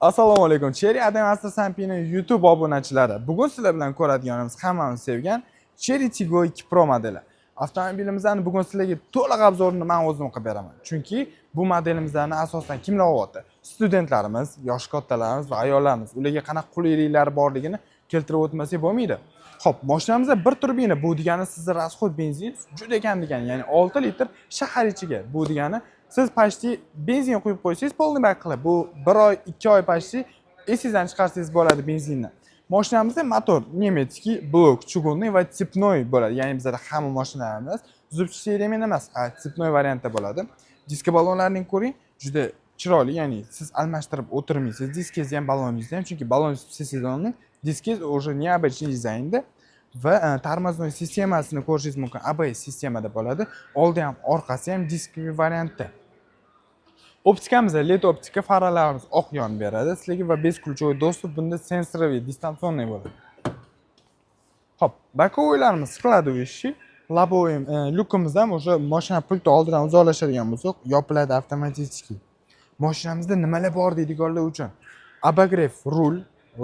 Assalomu alaykum. Cherry Adamaster Sampini YouTube obunachilari. Bugun sizlar bilan ko'radiganimiz hammamiz sevgan Cherry Tiggo 2 Pro modeli. Avtomobilimizni bugun sizlarga to'liq obzorini men o'zim qilib beraman. Chunki bu modelimizni asosan kimlar olyapti? Studentlarimiz, yosh kattalarimiz va ayollarimiz. Ularga qanaqa qulayliklari borligini keltirib o'tmasak bo'lmaydi. Xo'p, mashinamizda bir turbina, bu degani sizning расход benzin juda kam degani, ya'ni 6 litr shahar ichiga. Bu degani siz почти benzin quyib qo'ysangiz polni bak qilib, bu 1 oy, 2 oy почти esingizdan chiqarsangiz bo'ladi benzinni. Mashinamizda motor nemetskiy, blok, chugunniy va tsipnoy bo'ladi. Ya'ni bizda hamma mashinalarimiz zubchi element emas, tsipnoy variantda bo'ladi. Diska ballonlarini ko'ring, juda chiroyli, ya'ni siz almashtirib o'tirmaysiz. Diskingizni ham balloningizni ham, chunki ballon сезонning diskingiz уже необычный dizaynda va tormoznoy sistemasini ko'rishingiz mumkin. ABS sistemada bo'ladi. Oldi ham, orqasi ham disk variantda. Optikamizda LED optika, faralarimiz oq yonib beradi sizlarga va besключевой достуp, bunda sensorli, distansionniy bo'ladi. Hop, bokovoylarimiz skladovishchi, labovoy lyukimiz ham o'sha mashina pulti oldidan uzoqlashadigan bo'lsak, yopiladi avtomatik. Mashinamizda nimalar bor deydiganlar uchun обогрев rul,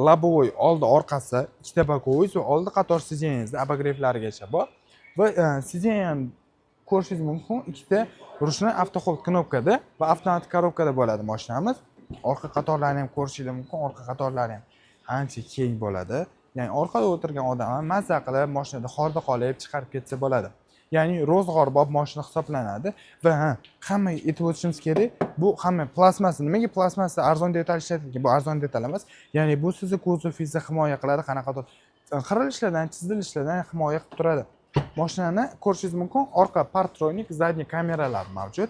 labovoy oldi orqasi, ikkita bokovoy va oldi qator sideniyangizda обогревlarigacha bor va sideniya ko'rishingiz mumkin, ikkita ruchni avtohold knopkada va avtomatik korobkada bo'ladi mashinamiz. Orqa qatorlarini ham ko'rishingiz mumkin, orqa qatorlari ham ancha keng bo'ladi. Ya'ni orqada o'tirgan odam ham mazza qilib mashinada xorda qolib chiqarib ketsa bo'ladi. Ya'ni ro'zg'orbob mashina hisoblanadi va hamma aytib o'tishimiz kerak, bu hamma plasmassa. Nimaga plasmassa arzon detal ishlatilgan? Bu arzon detal emas. Ya'ni bu sizni kuzofingizni himoya qiladi, qanaqadir qirilishlardan, chizilishlardan himoya qilib turadi. Mashinani ko'rishingiz mumkin, orqa partronik, zadniy kameralar mavjud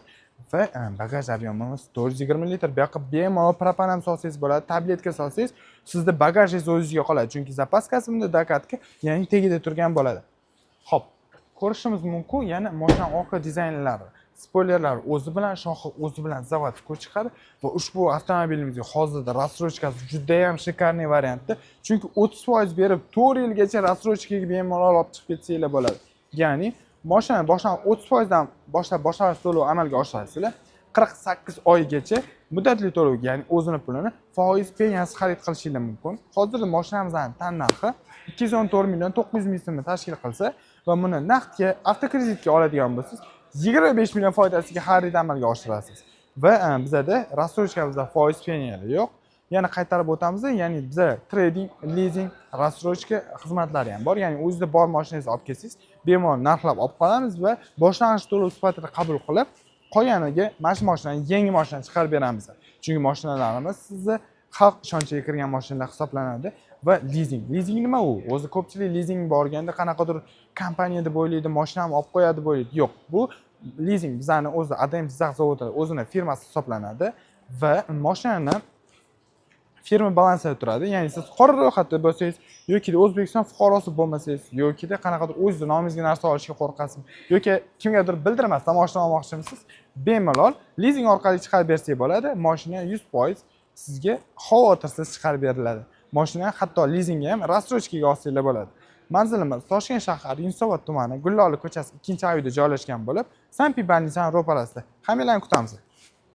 va bagaj объемimiz 420 litr. Bu yoqqa bemalol propan ham solsangiz bo'ladi, tabletka solsangiz, sizda bagajingiz o'zingizga qoladi, chunki zapaskasi bunda dokatka, ya'ni tagida turgan bo'ladi. Xo'p, ko'rishimiz mumkin, yana mashina orqa dizaynlari, spoilerlar o'zi bilan, shoxi o'zi bilan zavodga chiqadi va ushbu avtomobilimizga hozirda рассрочкasi juda ham shikarniy variantda, chunki 30% berib 4 yilgacha рассрочкаga bemalol olib chiqib ketsanglar bo'ladi. Ya'ni mashina boshdan 30% dan boshlash to'lov amalga oshirasizlar. 48 oygacha muddatli to'lovga, ya'ni o'zini pulini foiz peniyasi xarid qilishingiz mumkin. Hozirda mashinamizning tan narxi 214 million 900 ming so'mni tashkil qilsa va buni naqdga, avtokreditga oladigan bo'lsangiz 25 million foydasiga xarid amalga oshirasiz. Va bizada рассрочкамizda foiz peniyasi yo'q. Yana qaytarib o'tamiz, ya'ni bizda trading, leasing, рассрочка xizmatlari ham bor. Ya'ni o'zingizda bor mashinangizni olib kelsangiz, bemalol narxlab olib qolamiz va boshlang'ich to'lov sifatida qabul qilib, qolganiga mana shu mashinani, yangi mashinani chiqarib beramiz. Chunki mashinalarimiz sizni xalq ishonchiga kirgan mashinalar hisoblanadi va leasing. Leasing nima u? O'zi ko'pchilik leasing borganda qanaqadir kompaniyada bo'ylaydi, mashinani olib qo'yadi bo'ylaydi. Yo'q, bu leasing bizning o'zi ADM Jizzax zavodi o'zining firmasi hisoblanadi va mashinani firma balansida turadi. Ya'ni siz qora ro'yxatda bo'lsangiz yoki O'zbekiston fuqarosi bo'lmasangiz yoki qanaqadir o'z nomingizga narsa olishga qo'rqasiz yoki kimgadir bildirmasdan mashina olmoqchimisiz, bemalol leasing orqali chiqarib bersak bo'ladi. Mashina 100% sizga xavotirsiz chiqarib beriladi. Mashina hatto leasingga ham рассрочкаga olsanglar bo'ladi. Manzilimiz Toshkent shahar Yunusobod tumani, Gullola ko'chasi 2-uyda joylashgan bo'lib, Sanpi banlisining ro'parasida. Hammalarni kutamiz.